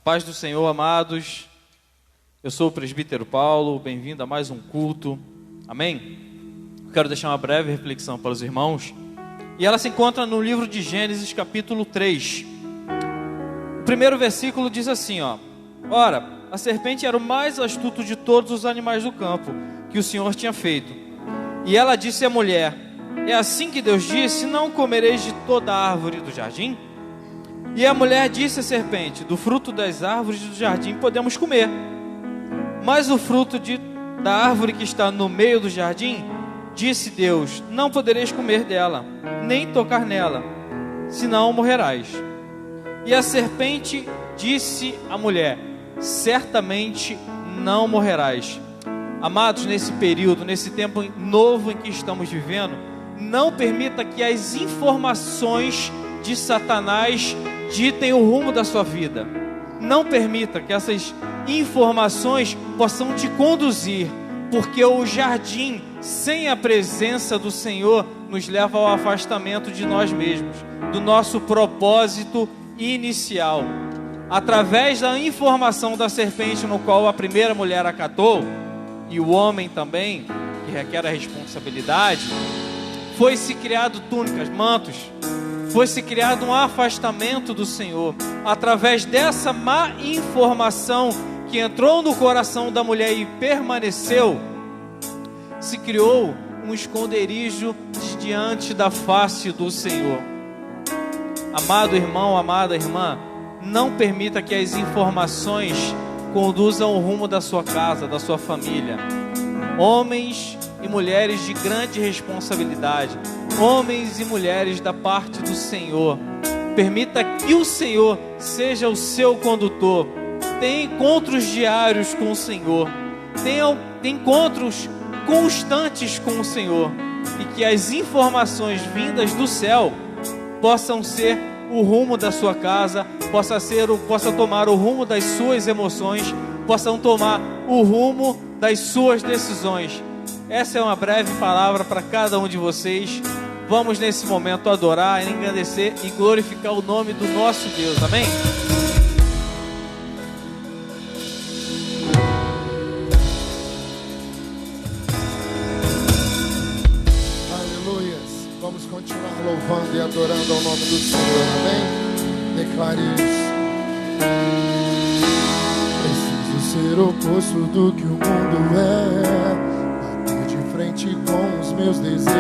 Paz do Senhor, amados. Eu sou o presbítero Paulo, bem-vindo a mais um culto. Amém? Eu quero deixar uma breve reflexão para os irmãos. E ela se encontra no livro de Gênesis, capítulo 3. O primeiro versículo diz assim, Ora, a serpente era o mais astuto de todos os animais do campo que o Senhor tinha feito. E ela disse à mulher: é assim que Deus disse, não comereis de toda a árvore do jardim? E a mulher disse à serpente: do fruto das árvores do jardim podemos comer, mas o fruto da árvore que está no meio do jardim, disse Deus, não podereis comer dela, nem tocar nela, senão morrerás. E a serpente disse à mulher: certamente não morrerás. Amados, nesse período, nesse tempo novo em que estamos vivendo, não permita que as informações de Satanás ditem o rumo da sua vida. Não permita que essas informações possam te conduzir, porque o jardim sem a presença do Senhor nos leva ao afastamento de nós mesmos, do nosso propósito inicial. Através da informação da serpente, no qual a primeira mulher acatou, e o homem também, que requer a responsabilidade, foi-se criado túnicas, mantos, foi-se criado um afastamento do Senhor. Através dessa má informação que entrou no coração da mulher e permaneceu, se criou um esconderijo diante da face do Senhor. Amado irmão, amada irmã, não permita que as informações conduzam o rumo da sua casa, da sua família. Homens e mulheres de grande responsabilidade, homens e mulheres da parte do Senhor, permita que o Senhor seja o seu condutor. Tenha encontros diários com o Senhor, tenha encontros constantes com o Senhor, e que as informações vindas do céu possam ser o rumo da sua casa, possa tomar o rumo das suas emoções, possam tomar o rumo das suas decisões. Essa é uma breve palavra para cada um de vocês. Vamos nesse momento adorar, engrandecer e glorificar o nome do nosso Deus, amém? Aleluias, vamos continuar louvando e adorando ao nome do Senhor, amém? Declare isso. Preciso ser oposto do que o mundo é, frente com os meus desejos,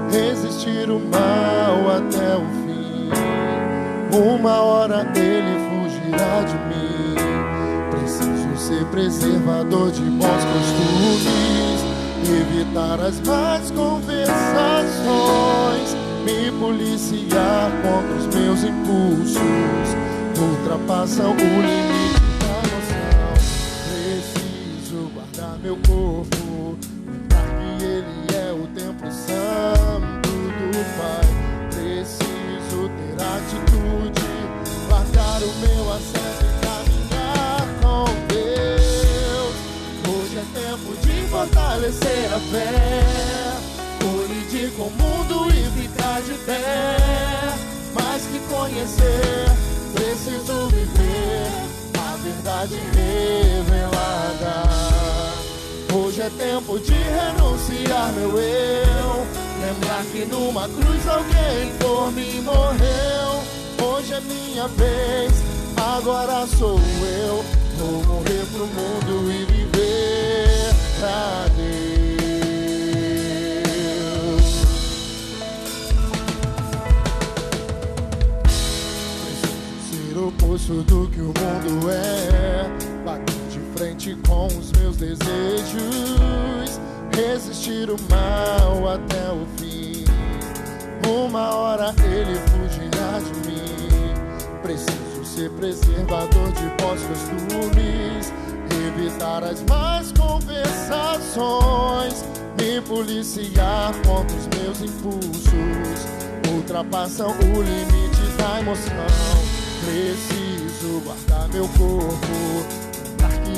resistir o mal até o fim. Uma hora ele fugirá de mim. Preciso ser preservador de bons costumes, evitar as más conversações, me policiar contra os meus impulsos, ultrapassam o limite da emoção. Preciso guardar meu corpo, Ele é o templo santo do Pai. Preciso ter atitude, largar o meu assento e caminhar com Deus. Hoje é tempo de fortalecer a fé, colidir com o mundo e ficar de pé. Mais que conhecer, preciso viver a verdade revelada. Hoje é tempo de renunciar meu eu, lembrar que numa cruz alguém por mim morreu. Hoje é minha vez, agora sou eu. Vou morrer pro mundo e viver pra Deus. Preciso ser oposto do que o mundo é, bater de frente com os meus desejos, resistir o mal até o fim. Uma hora ele fugirá de mim. Preciso ser preservador de bons costumes, evitar as más conversações, me policiar contra os meus impulsos, ultrapassam o limite da emoção. Preciso guardar meu corpo,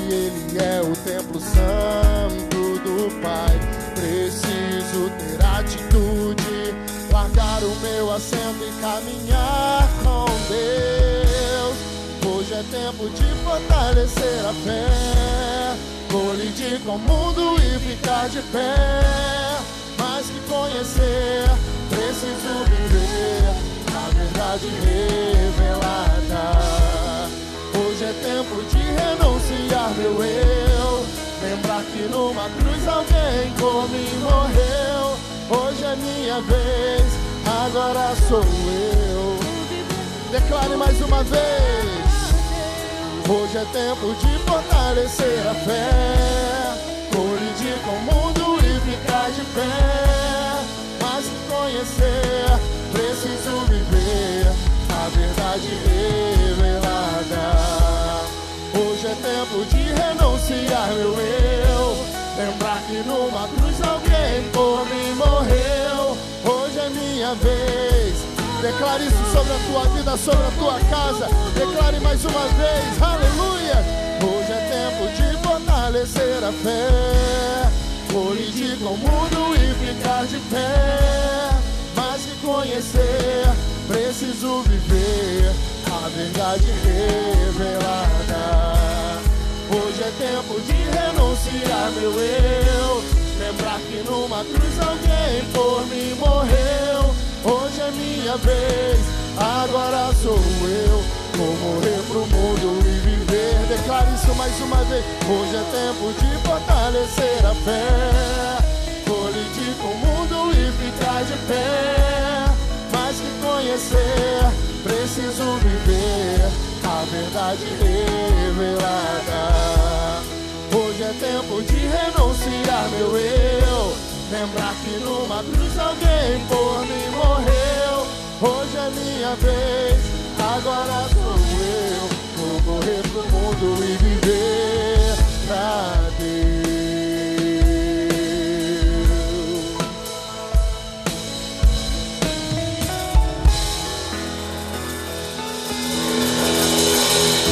Ele é o templo santo do Pai. Preciso ter atitude, largar o meu assento e caminhar com Deus. fortalecer a fé. Colidir com o mundo e ficar de pé. Mais que conhecer, preciso viver a verdade revelada. Hoje é tempo de renunciar meu eu. Lembrar que numa cruz alguém por mim morreu. Hoje é minha vez, agora sou eu. Declare mais uma vez. Hoje é tempo de fortalecer a fé. Colidir com o mundo e ficar de pé. Mas que conhecer, preciso viver a verdade revelada. Hoje é tempo de renunciar meu eu. Lembrar que numa cruz alguém por mim morreu. Hoje é minha vez. Declare isso sobre a tua vida, sobre a tua casa. Declare mais uma vez, aleluia. Hoje é tempo de fortalecer a fé. Colidir com o mundo e ficar de pé. Mas que conhecer, preciso viver a verdade revelada. Hoje é tempo de renunciar meu eu. Lembrar que numa cruz alguém por mim morreu. Hoje é minha vez, agora sou eu. Vou morrer pro mundo e viver. Declare isso mais uma vez. Hoje é tempo de fortalecer a fé. Colidir com o mundo e ficar de pé. Mais que conhecer, preciso viver a verdade revelada. Hoje é tempo de renunciar meu eu. Lembrar que numa cruz alguém por mim morreu. Hoje é minha vez, agora sou eu. Vou morrer pro mundo e viver pra Deus.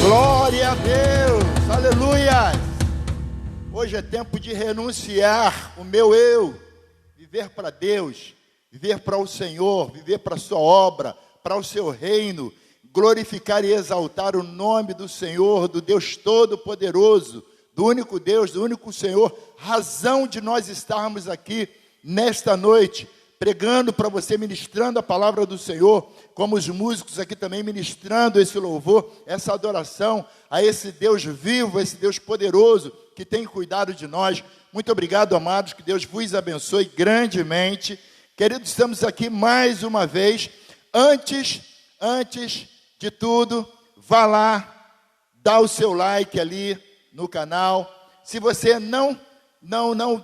Glória a Deus, aleluia. Hoje é tempo de renunciar o meu eu, viver para Deus, viver para o Senhor, viver para a sua obra, para o seu reino, glorificar e exaltar o nome do Senhor, do Deus Todo-Poderoso, do único Deus, do único Senhor, razão de nós estarmos aqui nesta noite, pregando para você, ministrando a palavra do Senhor, como os músicos aqui também ministrando esse louvor, essa adoração a esse Deus vivo, esse Deus poderoso, que tem cuidado de nós. Muito obrigado, amados, que Deus vos abençoe grandemente. Queridos, estamos aqui mais uma vez. Antes de tudo, vá lá, dá o seu like ali no canal. Se você não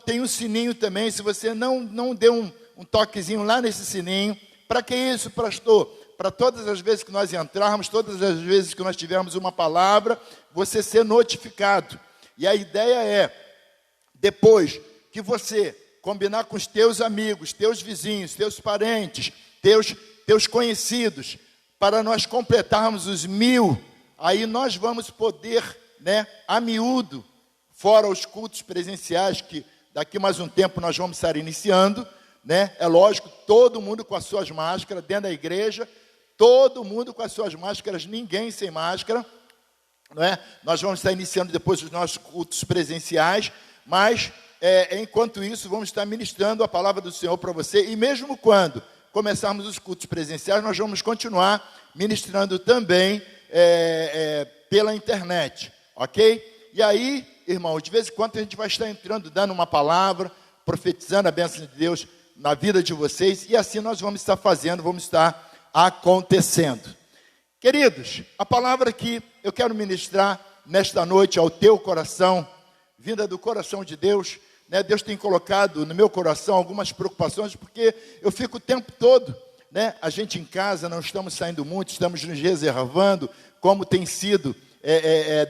tem um sininho também, se você não deu um toquezinho lá nesse sininho, para que isso, pastor? Para todas as vezes que nós entrarmos, todas as vezes que nós tivermos uma palavra, você ser notificado. E a ideia é, depois que você combinar com os teus amigos, teus vizinhos, teus parentes, teus conhecidos, para nós completarmos os 1000, aí nós vamos poder, a miúdo, fora os cultos presenciais, que daqui mais um tempo nós vamos estar iniciando, é lógico, todo mundo com as suas máscaras, dentro da igreja, todo mundo com as suas máscaras, ninguém sem máscara, Nós vamos estar iniciando depois os nossos cultos presenciais, mas enquanto isso vamos estar ministrando a palavra do Senhor para você, e mesmo quando começarmos os cultos presenciais, nós vamos continuar ministrando também pela internet, ok? E aí, irmãos, de vez em quando a gente vai estar entrando, dando uma palavra, profetizando a bênção de Deus na vida de vocês, e assim nós vamos estar fazendo, vamos estar acontecendo. Queridos, a palavra que eu quero ministrar nesta noite ao teu coração, vinda do coração de Deus, Deus tem colocado no meu coração algumas preocupações, porque eu fico o tempo todo, a gente em casa, não estamos saindo muito, estamos nos reservando, como tem sido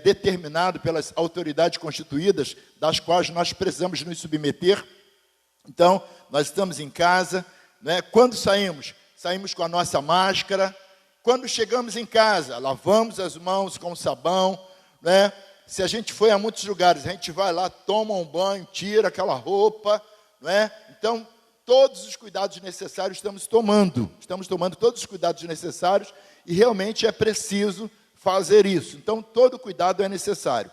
determinado pelas autoridades constituídas, das quais nós precisamos nos submeter. Então, nós estamos em casa, quando saímos com a nossa máscara. Quando chegamos em casa, lavamos as mãos com sabão, Se a gente foi a muitos lugares, a gente vai lá, toma um banho, tira aquela roupa, Então, todos os cuidados necessários estamos tomando todos os cuidados necessários, e realmente é preciso fazer isso. Então, todo cuidado é necessário.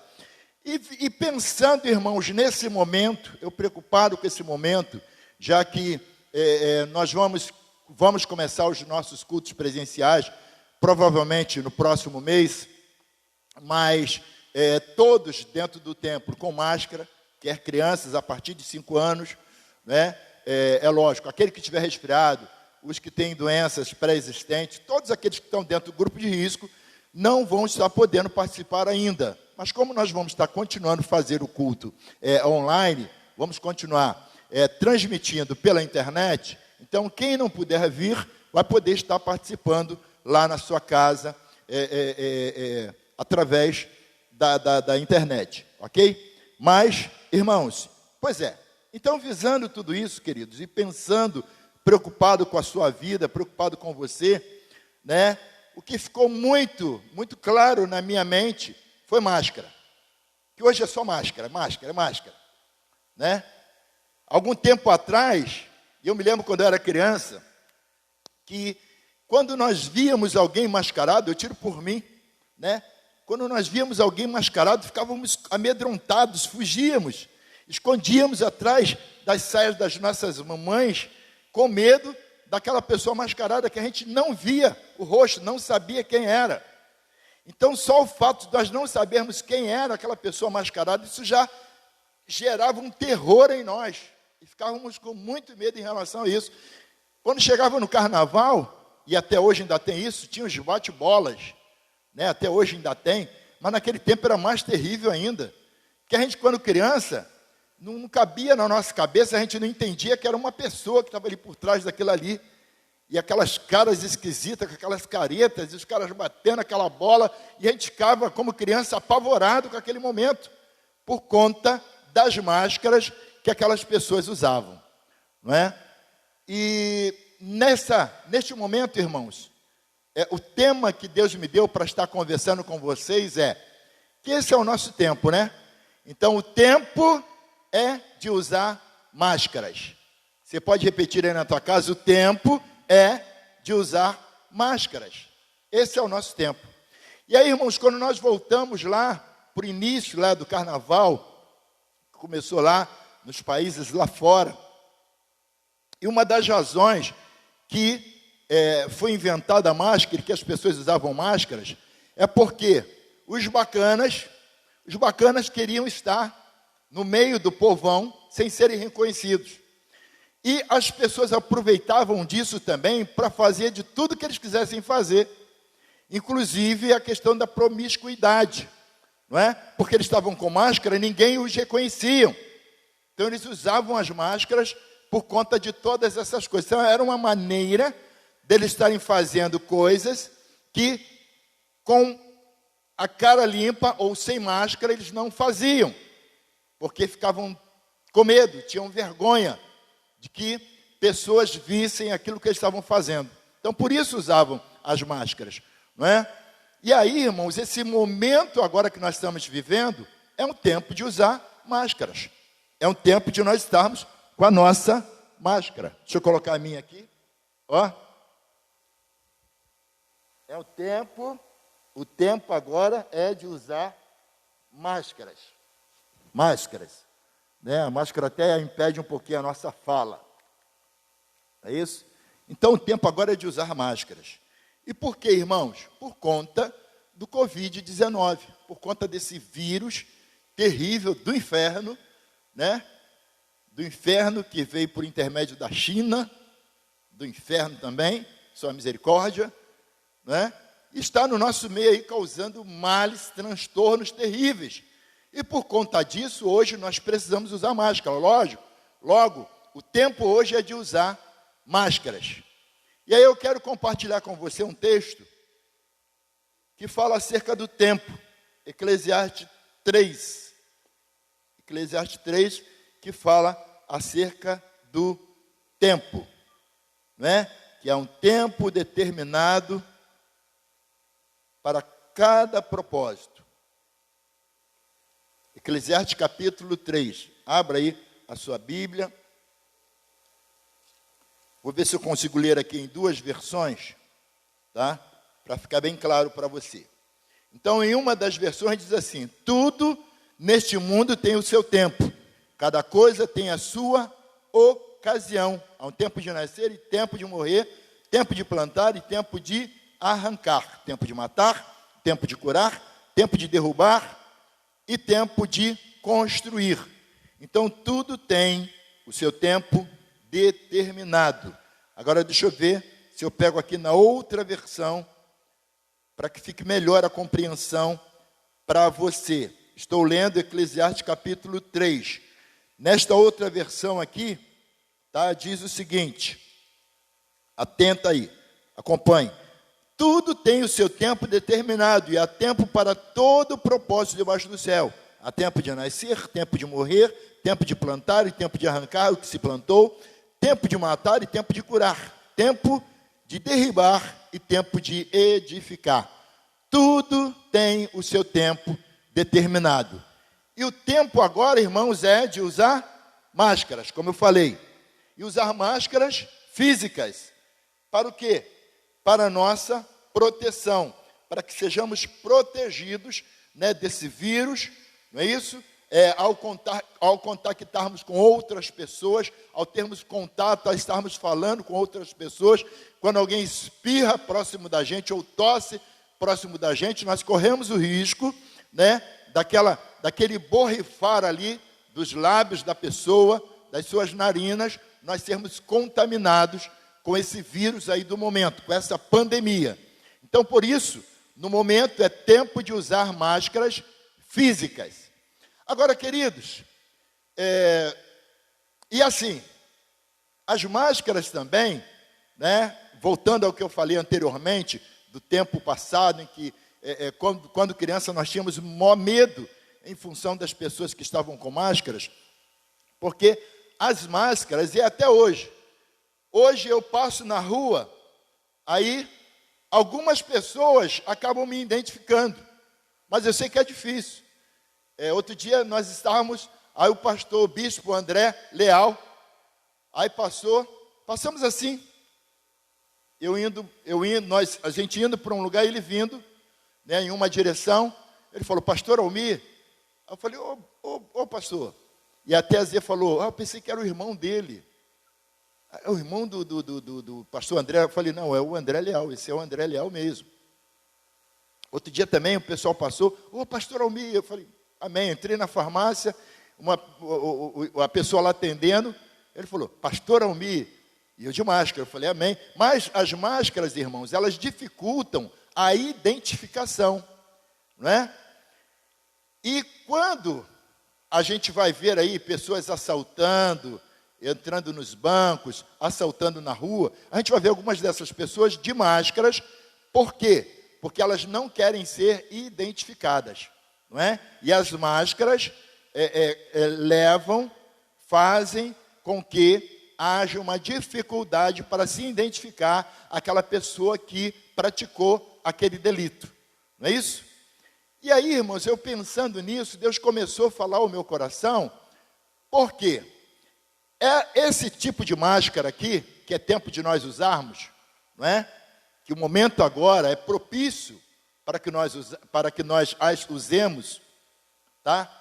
E pensando, irmãos, nesse momento, eu preocupado com esse momento, já que nós vamos começar os nossos cultos presenciais, provavelmente no próximo mês, mas todos dentro do templo com máscara, quer crianças a partir de 5 anos, né? É lógico, aquele que tiver resfriado, os que têm doenças pré-existentes, todos aqueles que estão dentro do grupo de risco, não vão estar podendo participar ainda. Mas como nós vamos estar continuando a fazer o culto online, vamos continuar transmitindo pela internet, então quem não puder vir, vai poder estar participando lá na sua casa, através da internet, ok? Mas, irmãos, pois então visando tudo isso, queridos, e pensando, preocupado com a sua vida, preocupado com você, né? O que ficou muito, muito claro na minha mente foi máscara. Que hoje é só máscara, né? Algum tempo atrás, eu me lembro quando eu era criança, que quando nós víamos alguém mascarado, eu tiro por mim, né? Quando nós víamos alguém mascarado, ficávamos amedrontados, fugíamos, escondíamos atrás das saias das nossas mamães, com medo daquela pessoa mascarada que a gente não via o rosto, não sabia quem era. Então, só o fato de nós não sabermos quem era aquela pessoa mascarada, isso já gerava um terror em nós. E ficávamos com muito medo em relação a isso. Quando chegava no carnaval, e até hoje ainda tem isso, tinha os bate-bolas, né? Até hoje ainda tem, mas naquele tempo era mais terrível ainda. Porque a gente, quando criança, não cabia na nossa cabeça, a gente não entendia que era uma pessoa que estava ali por trás daquilo ali. E aquelas caras esquisitas, com aquelas caretas, e os caras batendo aquela bola, e a gente ficava, como criança, apavorado com aquele momento, por conta das máscaras que aquelas pessoas usavam, não é? E neste momento, irmãos, o tema que Deus me deu para estar conversando com vocês que esse é o nosso tempo, né? Então, o tempo é de usar máscaras. Você pode repetir aí na tua casa, o tempo é de usar máscaras. Esse é o nosso tempo. E aí, irmãos, quando nós voltamos lá para o início lá do carnaval, que começou lá nos países lá fora, e uma das razões que foi inventada a máscara, que as pessoas usavam máscaras, é porque os bacanas queriam estar no meio do povão sem serem reconhecidos. E as pessoas aproveitavam disso também para fazer de tudo que eles quisessem fazer, inclusive a questão da promiscuidade, não é? Porque eles estavam com máscara e ninguém os reconhecia. Então eles usavam as máscaras por conta de todas essas coisas. Então era uma maneira deles estarem fazendo coisas que com a cara limpa ou sem máscara eles não faziam, porque ficavam com medo, tinham vergonha de que pessoas vissem aquilo que eles estavam fazendo. Então, por isso usavam as máscaras, não é? E aí, irmãos, esse momento agora que nós estamos vivendo é um tempo de usar máscaras. É um tempo de nós estarmos com a nossa máscara. Deixa eu colocar a minha aqui. Ó. É o tempo agora é de usar máscaras. Máscaras. Né? A máscara até impede um pouquinho a nossa fala. É isso? Então o tempo agora é de usar máscaras. E por quê, irmãos? Por conta do Covid-19. Por conta desse vírus terrível do inferno, né? Do inferno que veio por intermédio da China, do inferno também, sua misericórdia, né? Está no nosso meio aí causando males, transtornos terríveis. E por conta disso, hoje nós precisamos usar máscara, lógico. Logo, o tempo hoje é de usar máscaras. E aí eu quero compartilhar com você um texto que fala acerca do tempo. Eclesiastes 3. Eclesiastes 3, que fala acerca do tempo, né? Que é um tempo determinado para cada propósito. Eclesiastes capítulo 3. Abra aí a sua Bíblia. Vou ver se eu consigo ler aqui em 2 versões, tá? Para ficar bem claro para você. Então, em uma das versões diz assim: tudo neste mundo tem o seu tempo, cada coisa tem a sua ocasião. Há um tempo de nascer e tempo de morrer, tempo de plantar e tempo de arrancar, tempo de matar, tempo de curar, tempo de derrubar e tempo de construir. Então, tudo tem o seu tempo determinado. Agora, deixa eu ver se eu pego aqui na outra versão, para que fique melhor a compreensão para você. Estou lendo Eclesiastes capítulo 3. Nesta outra versão aqui, tá, diz o seguinte, atenta aí, acompanhe. Tudo tem o seu tempo determinado, e há tempo para todo o propósito debaixo do céu. Há tempo de nascer, tempo de morrer, tempo de plantar e tempo de arrancar o que se plantou, tempo de matar e tempo de curar, tempo de derribar e tempo de edificar. Tudo tem o seu tempo determinado. E o tempo agora, irmãos, é de usar máscaras, como eu falei. E usar máscaras físicas. Para o quê? Para a nossa proteção. Para que sejamos protegidos, né, desse vírus, não é isso? Ao contactarmos com outras pessoas, ao termos contato, ao estarmos falando com outras pessoas, quando alguém espirra próximo da gente ou tosse próximo da gente, nós corremos o risco, né, daquele borrifar ali dos lábios da pessoa, das suas narinas, nós sermos contaminados com esse vírus aí do momento, com essa pandemia. Então, por isso, no momento é tempo de usar máscaras físicas. Agora, queridos, e assim, as máscaras também, né, voltando ao que eu falei anteriormente, do tempo passado, em que, quando criança, nós tínhamos maior medo em função das pessoas que estavam com máscaras, porque as máscaras, e até hoje eu passo na rua, aí algumas pessoas acabam me identificando, mas eu sei que é difícil. Outro dia nós estávamos, aí o pastor, o bispo André Leal, aí passamos assim, a gente indo para um lugar, ele vindo, né, em uma direção, ele falou, pastor Almir, eu falei, ô pastor, e até a Zé falou, eu pensei que era o irmão dele, é o irmão do pastor André. Eu falei, não, é o André Leal, esse é o André Leal mesmo. Outro dia também o pessoal passou, ô pastor Almir, eu falei, amém, entrei na farmácia, a pessoa lá atendendo, ele falou, pastor Almir, e eu de máscara, eu falei, amém. Mas as máscaras, irmãos, elas dificultam a identificação, não é? E quando a gente vai ver aí pessoas assaltando, entrando nos bancos, assaltando na rua, a gente vai ver algumas dessas pessoas de máscaras. Por quê? Porque elas não querem ser identificadas, não é? E as máscaras fazem com que haja uma dificuldade para se identificar aquela pessoa que praticou aquele delito, não é isso? E aí, irmãos, eu pensando nisso, Deus começou a falar ao meu coração, por quê? Esse tipo de máscara aqui, que é tempo de nós usarmos, não é? Que o momento agora é propício para que nós as usemos, tá?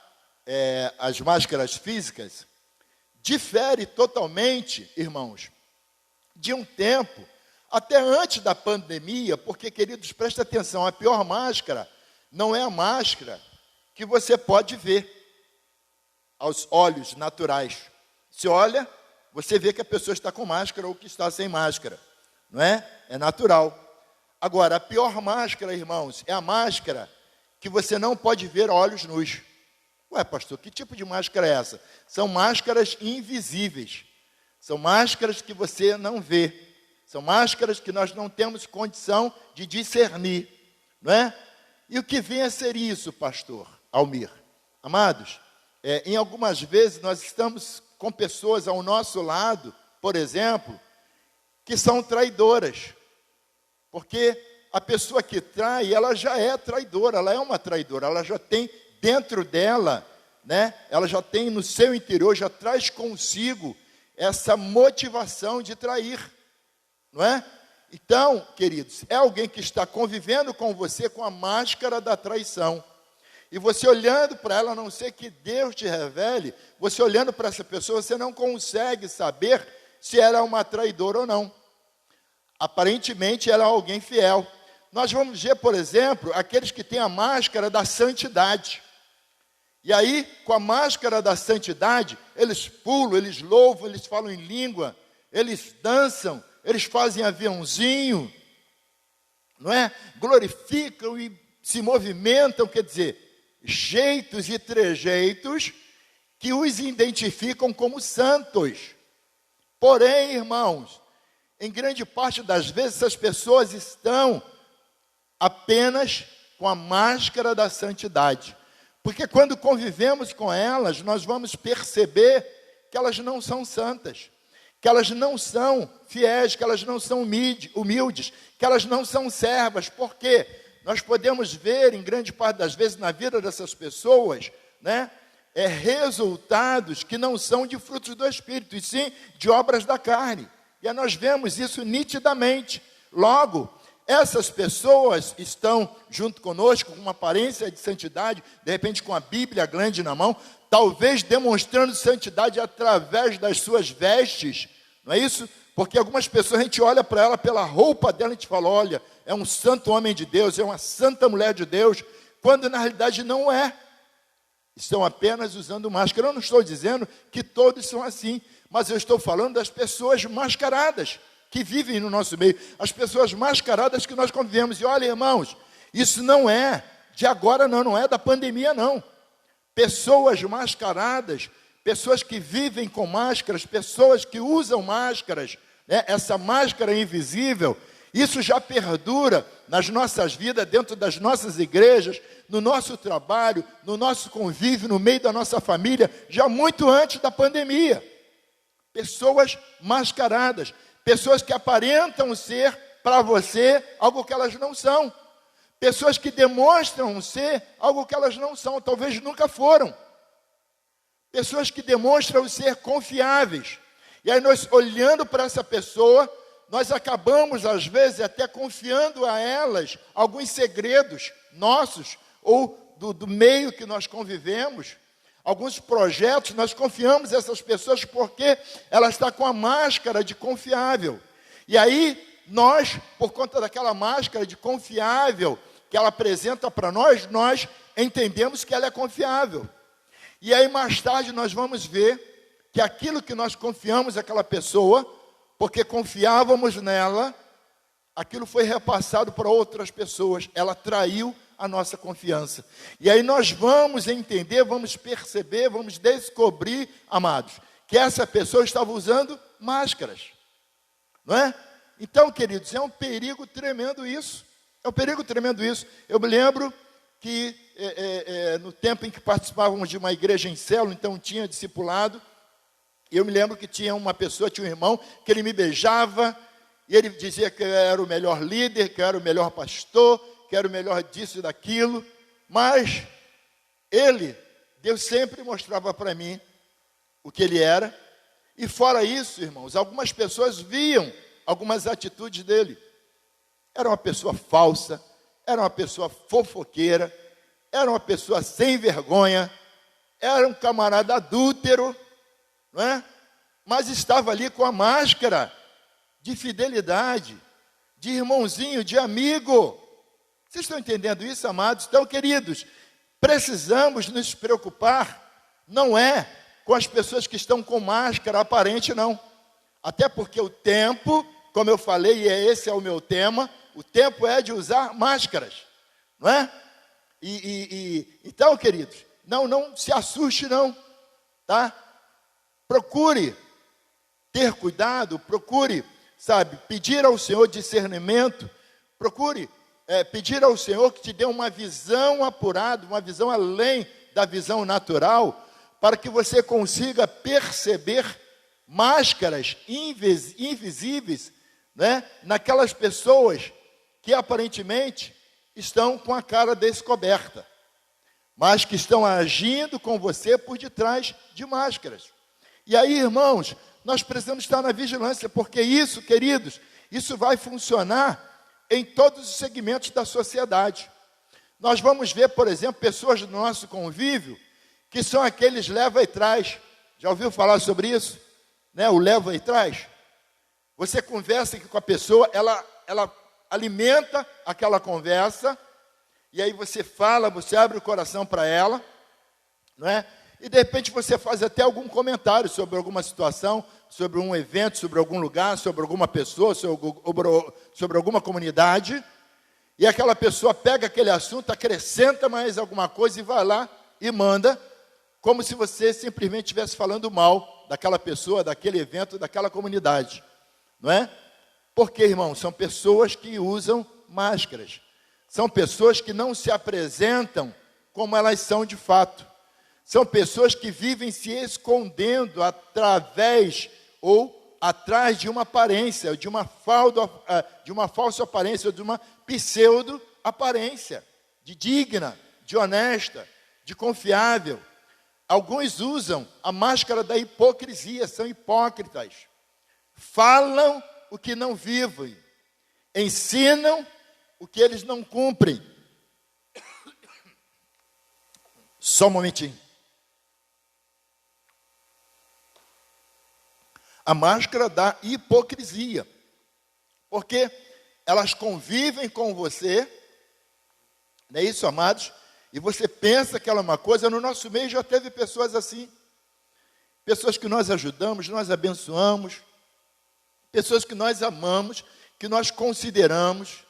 As máscaras físicas, difere totalmente, irmãos, de um tempo, até antes da pandemia, porque, queridos, presta atenção, a pior máscara não é a máscara que você pode ver aos olhos naturais. Se olha, você vê que a pessoa está com máscara ou que está sem máscara, não é? É natural. Agora, a pior máscara, irmãos, é a máscara que você não pode ver a olhos nus. Ué, pastor, que tipo de máscara é essa? São máscaras invisíveis. São máscaras que você não vê. São máscaras que nós não temos condição de discernir, não é? E o que vem a ser isso, pastor Almir? Amados, em algumas vezes nós estamos com pessoas ao nosso lado, por exemplo, que são traidoras. Porque a pessoa que trai, ela já é traidora, ela é uma traidora, ela já tem dentro dela, né? Ela já tem no seu interior, já traz consigo essa motivação de trair, não é? Então, queridos, é alguém que está convivendo com você com a máscara da traição. E você olhando para ela, a não ser que Deus te revele, você olhando para essa pessoa, você não consegue saber se ela é uma traidora ou não. Aparentemente, ela é alguém fiel. Nós vamos ver, por exemplo, aqueles que têm a máscara da santidade. E aí, com a máscara da santidade, eles pulam, eles louvam, eles falam em língua, eles dançam, eles fazem aviãozinho, não é? Glorificam e se movimentam, quer dizer, jeitos e trejeitos que os identificam como santos. Porém, irmãos, em grande parte das vezes, essas pessoas estão apenas com a máscara da santidade. Porque quando convivemos com elas, nós vamos perceber que elas não são santas, que elas não são fiéis, que elas não são humildes, que elas não são servas. Por quê? Nós podemos ver, em grande parte das vezes, na vida dessas pessoas, né, resultados que não são de frutos do Espírito, e sim de obras da carne. E aí nós vemos isso nitidamente. Logo, essas pessoas estão junto conosco com uma aparência de santidade, de repente com a Bíblia grande na mão, talvez demonstrando santidade através das suas vestes, não é isso? Porque algumas pessoas, a gente olha para ela pela roupa dela, a gente fala, olha, é um santo homem de Deus, é uma santa mulher de Deus, quando na realidade não é. Estão apenas usando máscara. Eu não estou dizendo que todos são assim, mas eu estou falando das pessoas mascaradas, que vivem no nosso meio, as pessoas mascaradas que nós convivemos. E olha, irmãos, isso não é de agora não é da pandemia não. Pessoas mascaradas, pessoas que vivem com máscaras, pessoas que usam máscaras, né? Essa máscara invisível, isso já perdura nas nossas vidas, dentro das nossas igrejas, no nosso trabalho, no nosso convívio, no meio da nossa família, já muito antes da pandemia. Pessoas mascaradas, pessoas que aparentam ser para você algo que elas não são. Pessoas que demonstram ser algo que elas não são, talvez nunca foram. Pessoas que demonstram ser confiáveis. E aí nós, olhando para essa pessoa, nós acabamos, às vezes, até confiando a elas alguns segredos nossos, ou do meio que nós convivemos, alguns projetos, nós confiamos essas pessoas porque ela está com a máscara de confiável. E aí, nós, por conta daquela máscara de confiável que ela apresenta para nós entendemos que ela é confiável. E aí, mais tarde, nós vamos ver que aquilo que nós confiamos àquela pessoa, porque confiávamos nela, aquilo foi repassado para outras pessoas. Ela traiu a nossa confiança. E aí nós vamos entender, vamos perceber, vamos descobrir, amados, que essa pessoa estava usando máscaras. Não é? Então, queridos, é um perigo tremendo isso. É um perigo tremendo isso. Eu me lembro que no tempo em que participávamos de uma igreja em célula, então tinha discipulado, eu me lembro que tinha uma pessoa, tinha um irmão, que ele me beijava, e ele dizia que eu era o melhor líder, que eu era o melhor pastor, que era o melhor disso e daquilo, mas Deus sempre mostrava para mim o que ele era, e fora isso, irmãos, algumas pessoas viam algumas atitudes dele. Era uma pessoa falsa, era uma pessoa fofoqueira, era uma pessoa sem vergonha, era um camarada adúltero, não é? Mas estava ali com a máscara de fidelidade, de irmãozinho, de amigo. Vocês estão entendendo isso, amados? Então, queridos, precisamos nos preocupar, não é com as pessoas que estão com máscara aparente, não. Até porque o tempo, como eu falei, e esse é o meu tema, o tempo é de usar máscaras, não é? Então, queridos, não se assuste, não, tá? Procure ter cuidado, procure, pedir ao Senhor discernimento, procure pedir ao Senhor que te dê uma visão apurada, uma visão além da visão natural, para que você consiga perceber máscaras invisíveis, né, naquelas pessoas que aparentemente estão com a cara descoberta, mas que estão agindo com você por detrás de máscaras. E aí, irmãos, nós precisamos estar na vigilância, porque isso, queridos, Isso vai funcionar em todos os segmentos da sociedade. Nós vamos ver, por exemplo, pessoas do nosso convívio que são aqueles leva e traz. Já ouviu falar sobre isso? Né? O leva e traz. Você conversa com a pessoa, ela alimenta aquela conversa, e aí você fala, você abre o coração para ela, não é? E de repente você faz até algum comentário sobre alguma situação, sobre um evento, sobre algum lugar, sobre alguma pessoa, sobre alguma comunidade, e aquela pessoa pega aquele assunto, acrescenta mais alguma coisa e vai lá e manda, como se você simplesmente estivesse falando mal daquela pessoa, daquele evento, daquela comunidade, não é? Porque, irmão, são pessoas que usam máscaras, são pessoas que não se apresentam como elas são de fato, são pessoas que vivem se escondendo através ou atrás de uma aparência, de uma falsa aparência, de uma pseudo-aparência, de digna, de honesta, de confiável. Alguns usam a máscara da hipocrisia, são hipócritas. Falam o que não vivem, ensinam o que eles não cumprem. Só um momentinho. A máscara da hipocrisia, porque elas convivem com você, não é isso, amados? E você pensa que ela é uma coisa. No nosso meio já teve pessoas assim, pessoas que nós ajudamos, nós abençoamos, pessoas que nós amamos, que nós consideramos,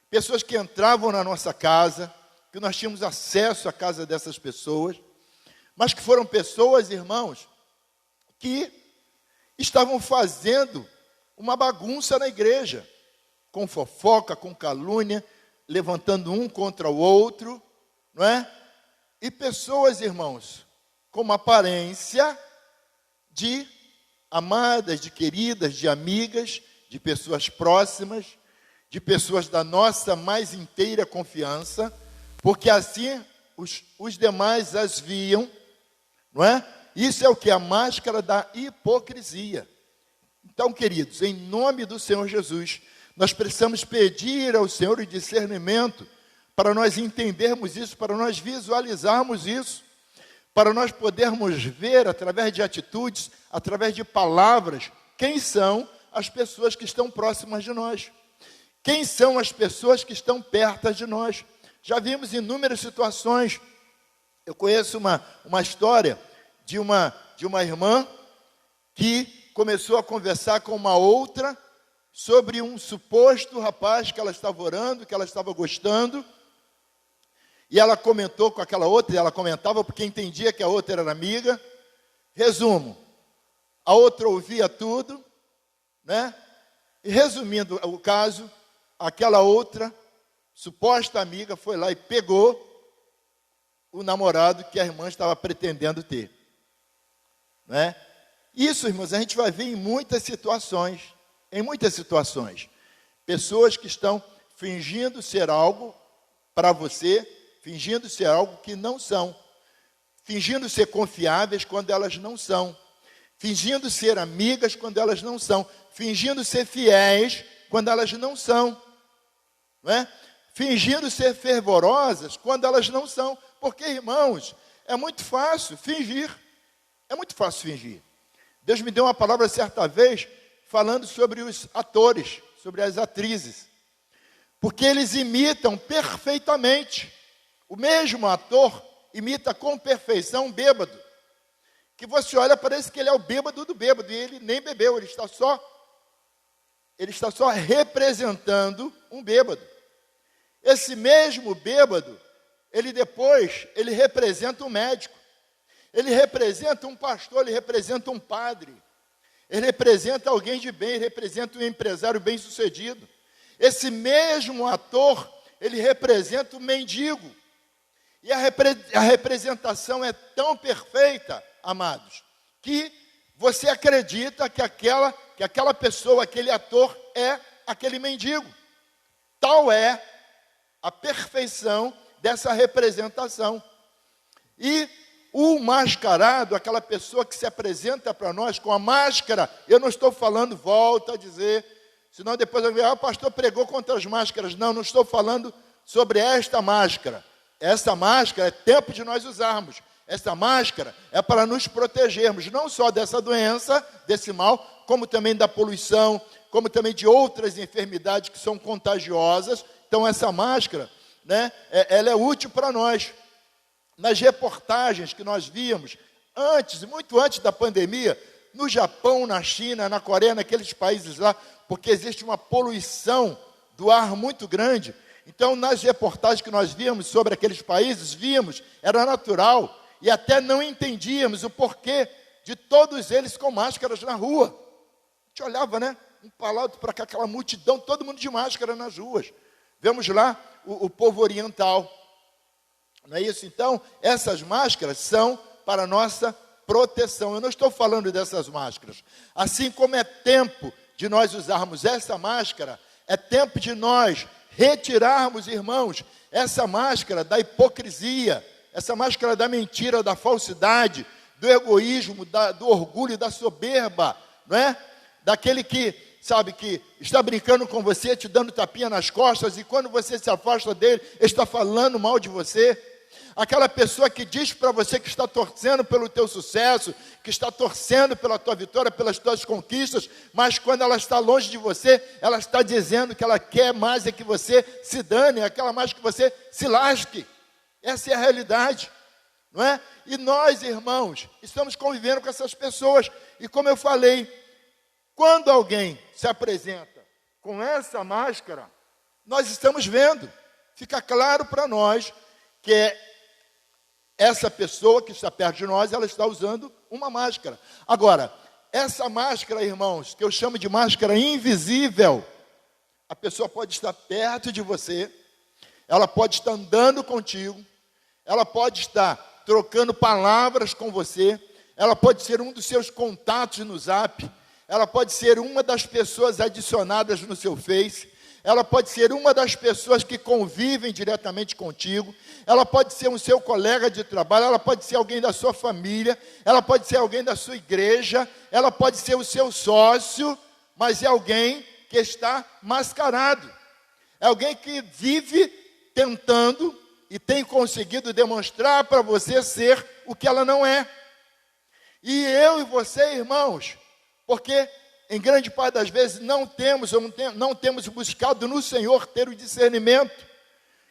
pessoas que entravam na nossa casa, que nós tínhamos acesso à casa dessas pessoas, mas que foram pessoas, irmãos, que estavam fazendo uma bagunça na igreja, com fofoca, com calúnia, levantando um contra o outro, não é? E pessoas, irmãos, com uma aparência de amadas, de queridas, de amigas, de pessoas próximas, de pessoas da nossa mais inteira confiança, porque assim os demais as viam, não é? Isso é o que? A máscara da hipocrisia. Então, queridos, em nome do Senhor Jesus, nós precisamos pedir ao Senhor o discernimento para nós entendermos isso, para nós visualizarmos isso, para nós podermos ver através de atitudes, através de palavras, quem são as pessoas que estão próximas de nós. Quem são as pessoas que estão perto de nós. Já vimos inúmeras situações. Eu conheço uma história de uma irmã que começou a conversar com uma outra sobre um suposto rapaz que ela estava orando, que ela estava gostando, e ela comentou com aquela outra, e ela comentava porque entendia que a outra era amiga. Resumo, a outra ouvia tudo, né? E resumindo o caso, aquela outra suposta amiga foi lá e pegou o namorado que a irmã estava pretendendo ter. Né? Isso, irmãos, a gente vai ver em muitas situações, pessoas que estão fingindo ser algo para você, fingindo ser algo que não são, fingindo ser confiáveis quando elas não são, fingindo ser amigas quando elas não são, fingindo ser fiéis quando elas não são, não é? Fingindo ser fervorosas quando elas não são, porque, irmãos, é muito fácil fingir. É muito fácil fingir. Deus me deu uma palavra certa vez falando sobre os atores, sobre as atrizes. Porque eles imitam perfeitamente. O mesmo ator imita com perfeição um bêbado. Que você olha, parece que ele é o bêbado do bêbado. E ele nem bebeu, ele está só representando um bêbado. Esse mesmo bêbado, ele representa um médico. Ele representa um pastor, ele representa um padre, ele representa alguém de bem, ele representa um empresário bem-sucedido. Esse mesmo ator, ele representa um mendigo. E a representação é tão perfeita, amados, que você acredita que aquela pessoa, aquele ator é aquele mendigo. Tal é a perfeição dessa representação. E o mascarado, aquela pessoa que se apresenta para nós com a máscara, eu não estou falando, volto a dizer, Senão depois eu digo, o pastor pregou contra as máscaras. Não, não estou falando sobre esta máscara. Essa máscara é tempo de nós usarmos. Essa máscara é para nos protegermos, não só dessa doença, desse mal, como também da poluição, como também de outras enfermidades que são contagiosas. Então essa máscara, né, ela é útil para nós. Nas reportagens que nós víamos, antes, muito antes da pandemia, no Japão, na China, na Coreia, naqueles países lá, porque existe uma poluição do ar muito grande. Então, nas reportagens que nós víamos sobre aqueles países, era natural, e até não entendíamos o porquê de todos eles com máscaras na rua. A gente olhava, né? Um para lá, outro para cá, aquela multidão, todo mundo de máscara nas ruas. Vemos lá o povo oriental. Não é isso? Então, essas máscaras são para a nossa proteção. Eu não estou falando dessas máscaras. Assim como é tempo de nós usarmos essa máscara, é tempo de nós retirarmos, irmãos, essa máscara da hipocrisia, essa máscara da mentira, da falsidade, do egoísmo, do orgulho, da soberba, não é? Daquele que, sabe, que está brincando com você, te dando tapinha nas costas, e quando você se afasta dele, está falando mal de você. Aquela pessoa que diz para você que está torcendo pelo teu sucesso, que está torcendo pela tua vitória, pelas tuas conquistas, mas quando ela está longe de você, ela está dizendo que ela quer mais é que você se dane, aquela mais que você se lasque. Essa é a realidade, não é? E nós, irmãos, estamos convivendo com essas pessoas. E como eu falei, quando alguém se apresenta com essa máscara, nós estamos vendo, fica claro para nós que essa pessoa que está perto de nós, ela está usando uma máscara. Agora, essa máscara, irmãos, que eu chamo de máscara invisível, a pessoa pode estar perto de você, ela pode estar andando contigo, ela pode estar trocando palavras com você, ela pode ser um dos seus contatos no Zap, ela pode ser uma das pessoas adicionadas no seu Face, ela pode ser uma das pessoas que convivem diretamente contigo, ela pode ser o seu colega de trabalho, ela pode ser alguém da sua família, ela pode ser alguém da sua igreja, ela pode ser o seu sócio, mas é alguém que está mascarado. É alguém que vive tentando e tem conseguido demonstrar para você ser o que ela não é. E eu e você, irmãos, porque em grande parte das vezes não temos buscado no Senhor ter o discernimento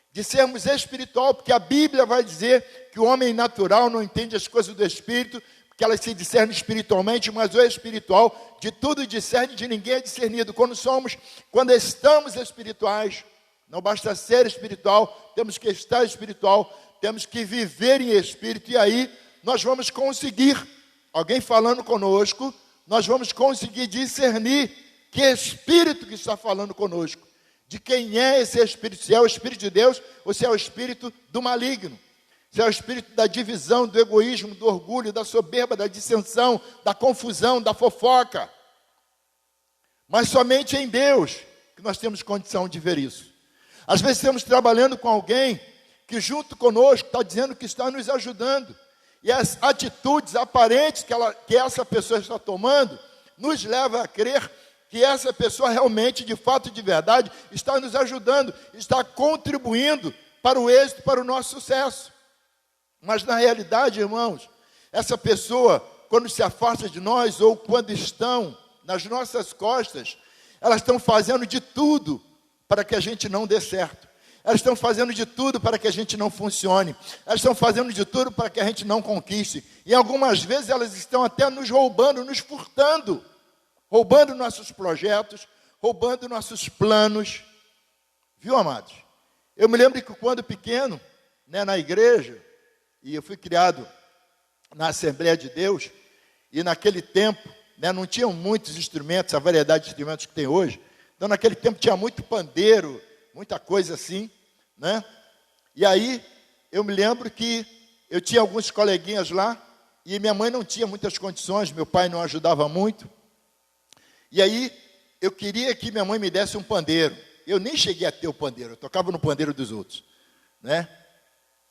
de sermos espiritual, porque a Bíblia vai dizer que o homem natural não entende as coisas do Espírito, porque elas se discernem espiritualmente, mas o espiritual de tudo discerne, de ninguém é discernido. Quando estamos espirituais, não basta ser espiritual, temos que estar espiritual, temos que viver em espírito, e aí nós vamos conseguir, alguém falando conosco, nós vamos conseguir discernir que espírito que está falando conosco, de quem é esse espírito, se é o Espírito de Deus ou se é o espírito do maligno, se é o espírito da divisão, do egoísmo, do orgulho, da soberba, da dissensão, da confusão, da fofoca. Mas somente em Deus que nós temos condição de ver isso. Às vezes estamos trabalhando com alguém que junto conosco está dizendo que está nos ajudando, e as atitudes aparentes que essa pessoa está tomando nos leva a crer que essa pessoa realmente, de fato, de verdade, está nos ajudando, está contribuindo para o êxito, para o nosso sucesso. Mas na realidade, irmãos, essa pessoa, quando se afasta de nós ou quando estão nas nossas costas, elas estão fazendo de tudo para que a gente não dê certo. Elas estão fazendo de tudo para que a gente não funcione. Elas estão fazendo de tudo para que a gente não conquiste. E algumas vezes elas estão até nos roubando, nos furtando. Roubando nossos projetos, roubando nossos planos. Viu, amados? Eu me lembro que quando pequeno, na igreja, e eu fui criado na Assembleia de Deus, e naquele tempo, não tinham muitos instrumentos, a variedade de instrumentos que tem hoje. Então, naquele tempo tinha muito pandeiro, muita coisa assim, E aí, eu me lembro que eu tinha alguns coleguinhas lá, e minha mãe não tinha muitas condições, meu pai não ajudava muito. E aí, eu queria que minha mãe me desse um pandeiro. Eu nem cheguei a ter o pandeiro, eu tocava no pandeiro dos outros,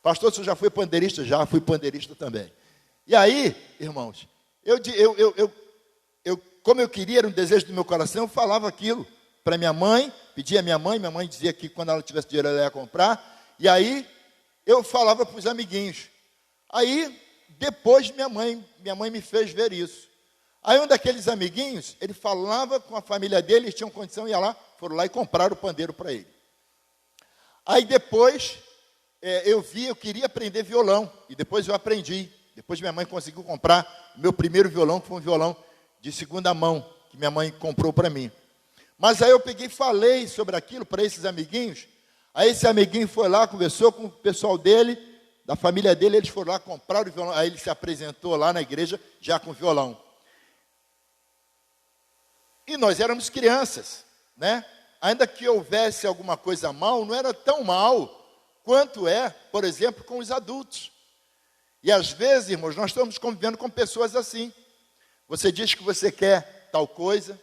Pastor, você já foi pandeirista? Já fui pandeirista também. E aí, irmãos, como eu queria, era um desejo do meu coração, eu falava aquilo. para minha mãe, pedi a minha mãe dizia que quando ela tivesse dinheiro ela ia comprar, e aí eu falava para os amiguinhos. Aí, depois minha mãe me fez ver isso. Aí um daqueles amiguinhos, ele falava com a família dele, eles tinham condição, foram lá e compraram o pandeiro para ele. Aí depois, eu queria aprender violão, e depois eu aprendi. Depois minha mãe conseguiu comprar o meu primeiro violão, que foi um violão de segunda mão, que minha mãe comprou para mim. Mas aí eu peguei e falei sobre aquilo para esses amiguinhos. Aí esse amiguinho foi lá, conversou com o pessoal dele, da família dele, eles foram lá, compraram o violão. Aí ele se apresentou lá na igreja, já com o violão. E nós éramos crianças, né? Ainda que houvesse alguma coisa mal, não era tão mal quanto é, por exemplo, com os adultos. E às vezes, irmãos, nós estamos convivendo com pessoas assim. Você diz que você quer tal coisa,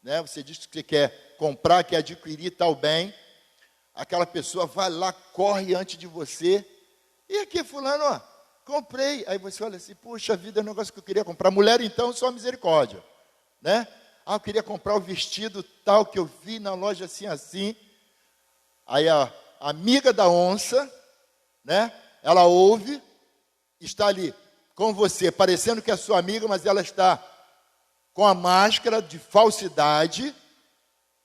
né? Você diz que você quer comprar, quer adquirir tal bem. Aquela pessoa vai lá, corre antes de você. E aqui, fulano, ó, comprei. Aí você olha assim, puxa vida, é um negócio que eu queria comprar. Mulher, então, só misericórdia, né? Ah, eu queria comprar o vestido tal que eu vi na loja assim, assim. Aí a amiga da onça, né? Ela ouve, está ali com você, parecendo que é sua amiga, mas ela está com a máscara de falsidade.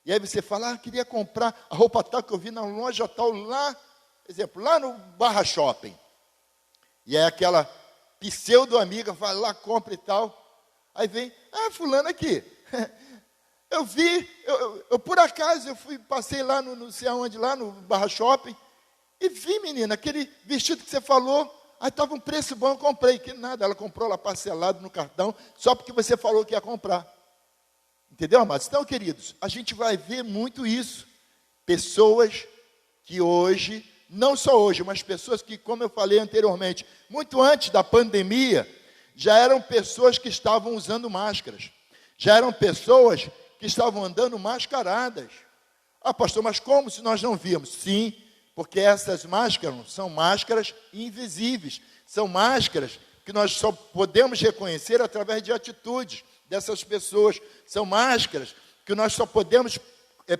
E aí você fala, queria comprar a roupa tal que eu vi na loja tal lá, exemplo, lá no Barra Shopping. E aí aquela pseudo-amiga vai lá, compra e tal. Aí vem, fulano aqui. Eu vi, eu por acaso, passei lá não sei aonde, lá no Barra Shopping, e vi, menina, aquele vestido que você falou, aí estava um preço bom, eu comprei, que nada, ela comprou lá parcelado no cartão, só porque você falou que ia comprar. Entendeu, amados? Então, queridos, a gente vai ver muito isso. Pessoas que hoje, não só hoje, mas pessoas que, como eu falei anteriormente, muito antes da pandemia, já eram pessoas que estavam usando máscaras. Já eram pessoas que estavam andando mascaradas. Pastor, mas como se nós não víamos? Sim, porque essas máscaras são máscaras invisíveis. São máscaras que nós só podemos reconhecer através de atitudes dessas pessoas. São máscaras que nós só podemos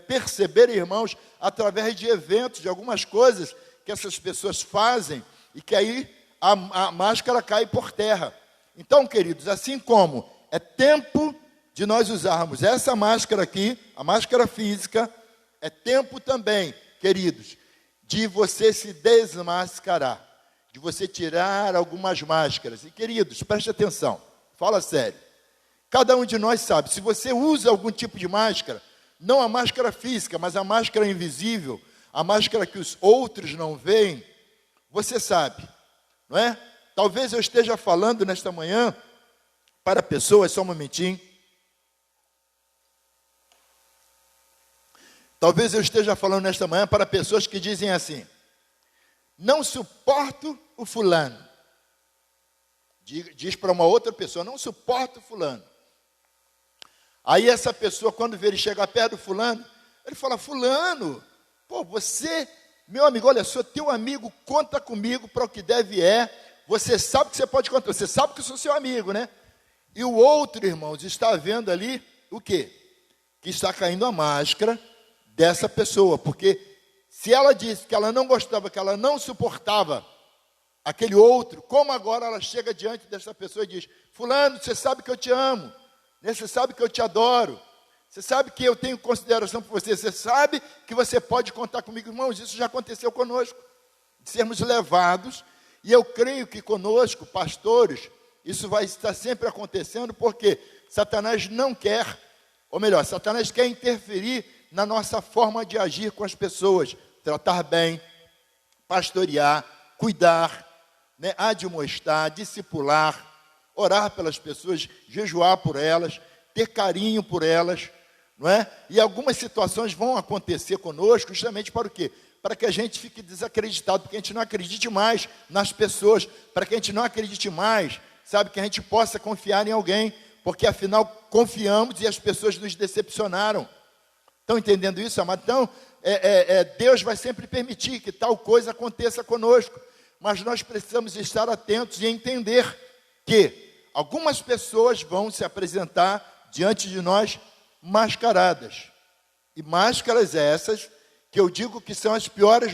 perceber, irmãos, através de eventos, de algumas coisas que essas pessoas fazem, e que aí a máscara cai por terra. Então, queridos, assim como é tempo de nós usarmos essa máscara aqui, a máscara física, é tempo também, queridos, de você se desmascarar, de você tirar algumas máscaras. E, queridos, preste atenção, fala sério. Cada um de nós sabe, se você usa algum tipo de máscara, não a máscara física, mas a máscara invisível, a máscara que os outros não veem, você sabe, não é? Talvez eu esteja falando nesta manhã para pessoas, só um momentinho. Talvez eu esteja falando nesta manhã para pessoas que dizem assim, não suporto o fulano. Diz para uma outra pessoa, não suporto o fulano. Aí essa pessoa, quando vê ele chegar perto do fulano, ele fala, fulano, você, meu amigo, olha, sou teu amigo, conta comigo para o que deve você sabe que você pode contar, você sabe que eu sou seu amigo, né? E o outro, irmãos, está vendo ali o quê? Que está caindo a máscara dessa pessoa, porque se ela disse que ela não gostava, que ela não suportava aquele outro, como agora ela chega diante dessa pessoa e diz, fulano, você sabe que eu te amo, né? Você sabe que eu te adoro, você sabe que eu tenho consideração por você, você sabe que você pode contar comigo. Irmãos, isso já aconteceu conosco, de sermos levados, e eu creio que conosco, pastores, isso vai estar sempre acontecendo, porque Satanás não quer, ou melhor, Satanás quer interferir na nossa forma de agir com as pessoas, tratar bem, pastorear, cuidar, né, admoestar, discipular, orar pelas pessoas, jejuar por elas, ter carinho por elas, não é? E algumas situações vão acontecer conosco justamente para o quê? Para que a gente fique desacreditado, para que a gente não acredite mais nas pessoas, para que a gente não acredite mais, sabe, que a gente possa confiar em alguém, porque afinal confiamos e as pessoas nos decepcionaram. Estão entendendo isso, amado? Então, Deus vai sempre permitir que tal coisa aconteça conosco, mas nós precisamos estar atentos e entender que algumas pessoas vão se apresentar diante de nós mascaradas. E máscaras essas que eu digo que são as piores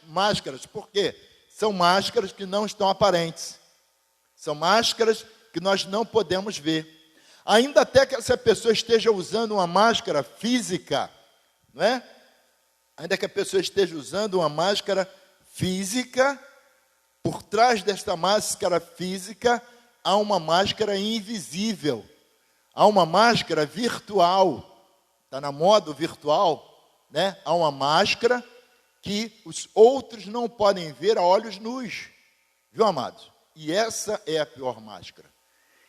máscaras. Por quê? São máscaras que não estão aparentes. São máscaras que nós não podemos ver. Ainda até que essa pessoa esteja usando uma máscara física, não é? Ainda que a pessoa esteja usando uma máscara física, por trás desta máscara física há uma máscara invisível. Há uma máscara virtual. Está na moda virtual, né? Há uma máscara que os outros não podem ver a olhos nus. Viu, amados? E essa é a pior máscara.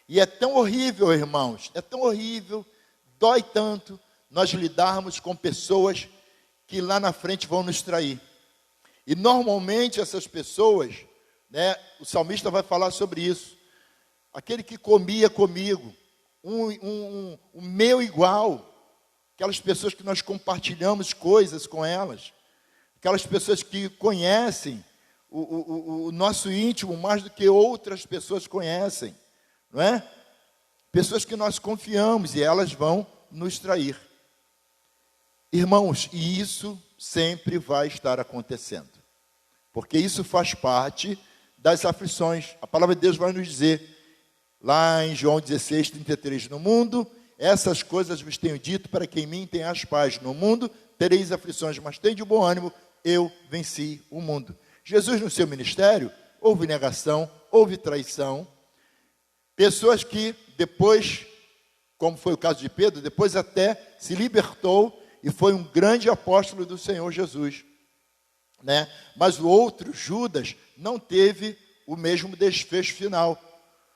E é tão horrível, irmãos, é tão horrível, dói tanto nós lidarmos com pessoas que lá na frente vão nos trair. E normalmente essas pessoas, né, o salmista vai falar sobre isso. Aquele que comia comigo, um meu igual, aquelas pessoas que nós compartilhamos coisas com elas, aquelas pessoas que conhecem o nosso íntimo mais do que outras pessoas conhecem, não é? Pessoas que nós confiamos e elas vão nos trair. Irmãos, e isso sempre vai estar acontecendo, porque isso faz parte das aflições. A palavra de Deus vai nos dizer, lá em João 16, 33, no mundo, essas coisas vos tenho dito para que em mim tenhas paz. No mundo tereis aflições, mas tende bom ânimo, eu venci o mundo. Jesus no seu ministério, houve negação, houve traição. Pessoas que depois, como foi o caso de Pedro, depois até se libertou e foi um grande apóstolo do Senhor Jesus, né? Mas o outro, Judas, não teve o mesmo desfecho final.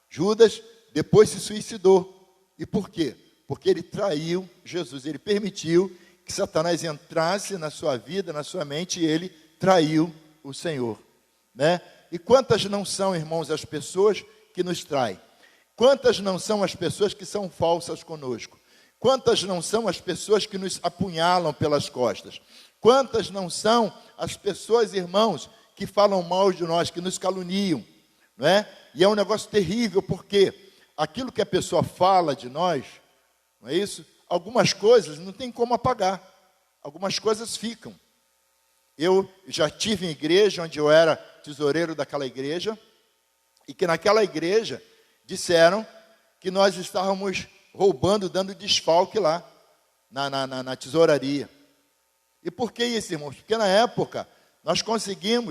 Judas depois se suicidou. E por quê? Porque ele traiu Jesus. Ele permitiu que Satanás entrasse na sua vida, na sua mente, e ele traiu o Senhor, né? E quantas não são, irmãos, as pessoas que nos traem? Quantas não são as pessoas que são falsas conosco? Quantas não são as pessoas que nos apunhalam pelas costas? Quantas não são as pessoas, irmãos, que falam mal de nós, que nos caluniam, não é? E é um negócio terrível, porque aquilo que a pessoa fala de nós, não é isso? Algumas coisas não tem como apagar, algumas coisas ficam. Eu já tive em igreja onde eu era tesoureiro daquela igreja, e que naquela igreja disseram que nós estávamos roubando, dando desfalque lá na tesouraria. E por que isso, irmãos? Porque na época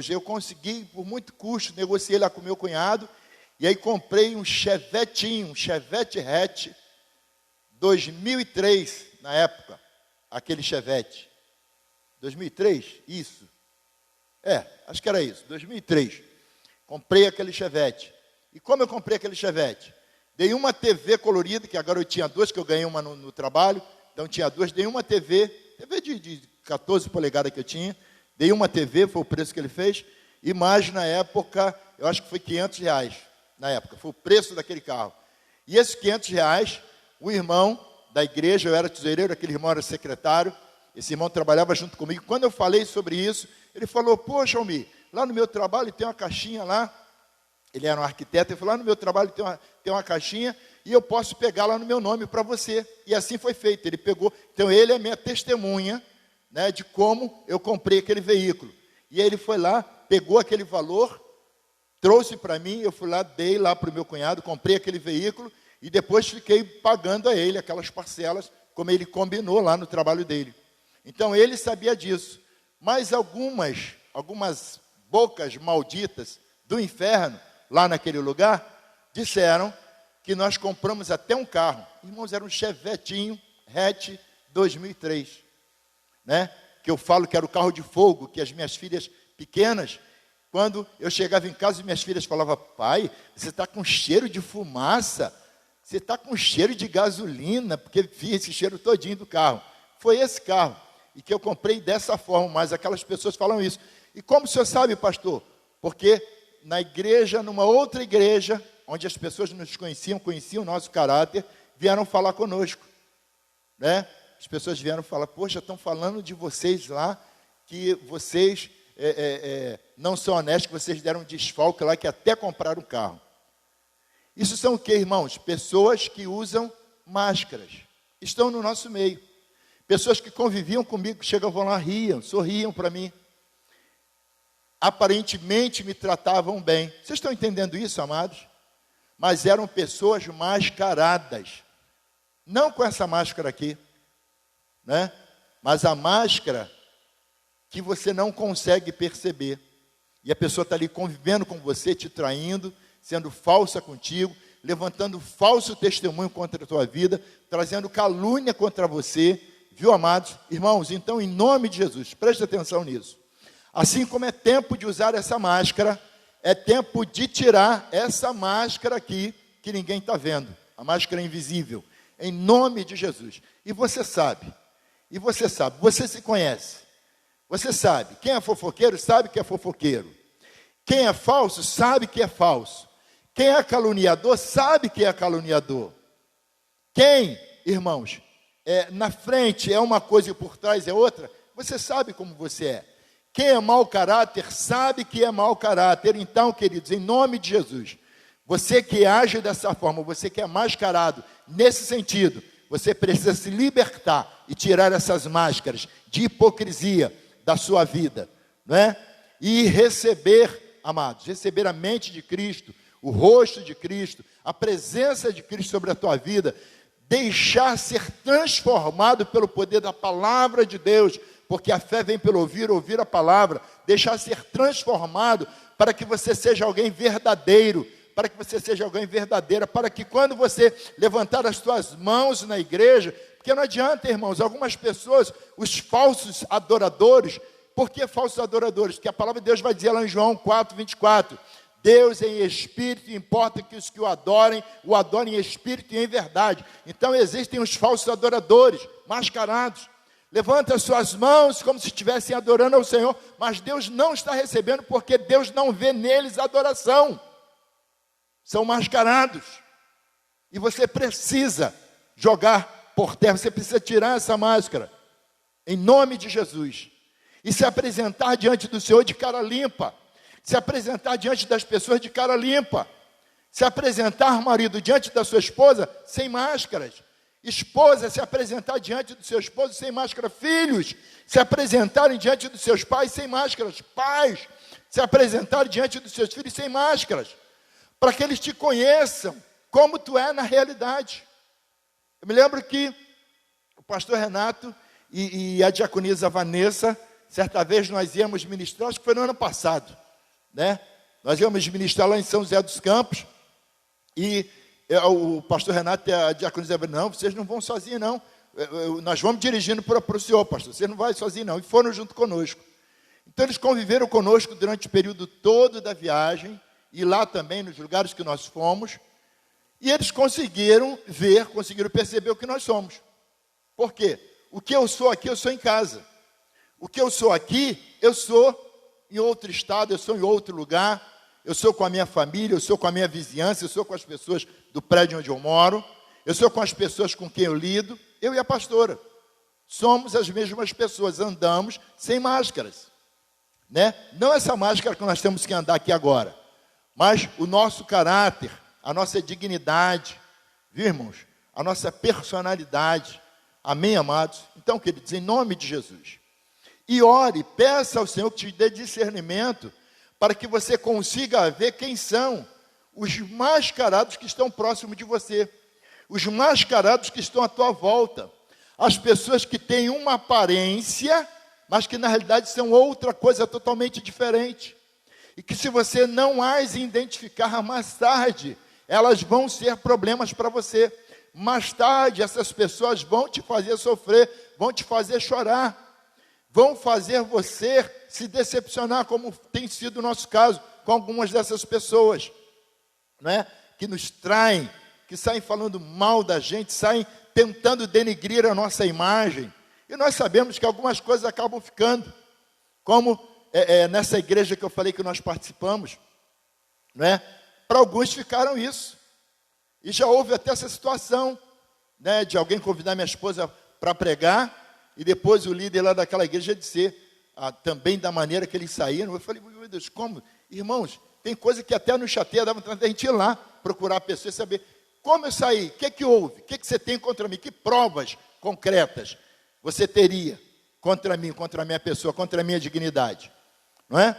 eu consegui por muito custo, negociei lá com meu cunhado, e aí comprei um Chevette hatch, 2003, na época, aquele Chevette. 2003? Isso. Acho que era isso, 2003. Comprei aquele Chevette. E como eu comprei aquele Chevette? Dei uma TV colorida, que agora eu tinha duas, que eu ganhei uma no trabalho, então tinha duas. Dei uma TV de 14 polegadas que eu tinha, dei uma TV, foi o preço que ele fez, e mais na época, eu acho que foi R$500, na época, foi o preço daquele carro. E esses R$500, o irmão da igreja, eu era tesoureiro, aquele irmão era secretário, esse irmão trabalhava junto comigo. Quando eu falei sobre isso, ele falou, poxa, Almir, lá no meu trabalho tem uma caixinha lá, ele era um arquiteto, ele falou, lá no meu trabalho tem uma caixinha, e eu posso pegar lá no meu nome para você. E assim foi feito, ele pegou, então ele é minha testemunha, né, de como eu comprei aquele veículo. E aí ele foi lá, pegou aquele valor, trouxe para mim, eu fui lá, dei lá para o meu cunhado, comprei aquele veículo, e depois fiquei pagando a ele aquelas parcelas, como ele combinou lá no trabalho dele. Então ele sabia disso. Mas algumas bocas malditas do inferno, lá naquele lugar, disseram que nós compramos até um carro. Irmãos, era um Chevetinho hatch 2003, né? Que eu falo que era o carro de fogo, que as minhas filhas pequenas, quando eu chegava em casa, minhas filhas falavam, pai, você está com cheiro de fumaça, você está com cheiro de gasolina, porque via esse cheiro todinho do carro. Foi esse carro, e que eu comprei dessa forma, mas aquelas pessoas falam isso. E como o senhor sabe, pastor? Porque na igreja, numa outra igreja, onde as pessoas nos conheciam o nosso caráter, vieram falar conosco, né? As pessoas vieram falar, poxa, estão falando de vocês lá, que vocês não são honestos, que vocês deram um desfalque lá, que até compraram um carro. Isso são o que, irmãos? Pessoas que usam máscaras, estão no nosso meio. Pessoas que conviviam comigo, chegavam lá, riam, sorriam para mim. Aparentemente me tratavam bem. Vocês estão entendendo isso, amados? Mas eram pessoas mascaradas. Não com essa máscara aqui, né? Mas a máscara que você não consegue perceber. E a pessoa está ali convivendo com você, te traindo, sendo falsa contigo, levantando falso testemunho contra a tua vida, trazendo calúnia contra você. Viu, amados? Irmãos, então, em nome de Jesus, preste atenção nisso. Assim como é tempo de usar essa máscara, é tempo de tirar essa máscara aqui, que ninguém está vendo. A máscara invisível. Em nome de Jesus. E você sabe, você se conhece. Você sabe, quem é fofoqueiro sabe que é fofoqueiro. Quem é falso sabe que é falso. Quem é caluniador sabe que é caluniador. Quem, irmãos, na frente é uma coisa e por trás é outra, você sabe como você é. Quem é mau caráter sabe que é mau caráter. Então, queridos, em nome de Jesus, você que age dessa forma, você que é mascarado nesse sentido, você precisa se libertar e tirar essas máscaras de hipocrisia da sua vida, não é? E receber, amados, receber a mente de Cristo, o rosto de Cristo, a presença de Cristo sobre a tua vida, deixar ser transformado pelo poder da palavra de Deus, porque a fé vem pelo ouvir, ouvir a palavra, deixar ser transformado para que você seja alguém verdadeiro, para que você seja alguém verdadeira, para que quando você levantar as suas mãos na igreja, porque não adianta, irmãos, algumas pessoas, os falsos adoradores, por que falsos adoradores? Porque a palavra de Deus vai dizer lá em João 4:24, Deus em espírito, importa que os que o adorem em espírito e em verdade. Então existem os falsos adoradores, mascarados. Levanta as suas mãos como se estivessem adorando ao Senhor, mas Deus não está recebendo, porque Deus não vê neles adoração. São mascarados. E você precisa jogar por terra, você precisa tirar essa máscara, em nome de Jesus. E se apresentar diante do Senhor de cara limpa. Se apresentar diante das pessoas de cara limpa. Se apresentar, marido, diante da sua esposa, sem máscaras. Esposa, se apresentar diante do seu esposo sem máscara. Filhos, se apresentarem diante dos seus pais sem máscaras. Pais, se apresentarem diante dos seus filhos sem máscaras. Para que eles te conheçam como tu é na realidade. Eu me lembro que o pastor Renato e a diaconisa Vanessa, certa vez nós íamos ministrar, acho que foi no ano passado, né? Nós íamos ministrar lá em São José dos Campos, e o pastor Renato e a diaconisa disseram, não, vocês não vão sozinhos não, nós vamos dirigindo para o senhor, pastor, você não vai sozinho não, e foram junto conosco. Então eles conviveram conosco durante o período todo da viagem, e lá também nos lugares que nós fomos, e eles conseguiram perceber o que nós somos. Por quê? O que eu sou aqui, eu sou em casa. O que eu sou aqui, eu sou em outro estado, eu sou em outro lugar, eu sou com a minha família, eu sou com a minha vizinhança, eu sou com as pessoas do prédio onde eu moro, eu sou com as pessoas com quem eu lido, eu e a pastora. Somos as mesmas pessoas, andamos sem máscaras, né? Não essa máscara que nós temos que andar aqui agora, mas o nosso caráter, a nossa dignidade, viu, irmãos? A nossa personalidade. Amém, amados? Então, queridos, em nome de Jesus. E ore, peça ao Senhor que te dê discernimento para que você consiga ver quem são os mascarados que estão próximos de você, os mascarados que estão à tua volta, as pessoas que têm uma aparência, mas que na realidade são outra coisa totalmente diferente, e que se você não as identificar mais tarde, elas vão ser problemas para você. Mais tarde essas pessoas vão te fazer sofrer, vão te fazer chorar, vão fazer você se decepcionar, como tem sido o nosso caso com algumas dessas pessoas, né? Que nos traem, que saem falando mal da gente, saem tentando denegrir a nossa imagem. E nós sabemos que algumas coisas acabam ficando, como nessa igreja que eu falei que nós participamos, né? Para alguns ficaram isso. E já houve até essa situação, né, de alguém convidar minha esposa para pregar, e depois o líder lá daquela igreja dizer, também da maneira que eles saíram. Eu falei, meu Deus, como? Irmãos, tem coisa que até nos chateia, dava vontade de a gente ir lá, procurar a pessoa e saber, como eu saí? O que houve? O que você tem contra mim? Que provas concretas? você teria contra mim, contra a minha pessoa, contra a minha dignidade, não é?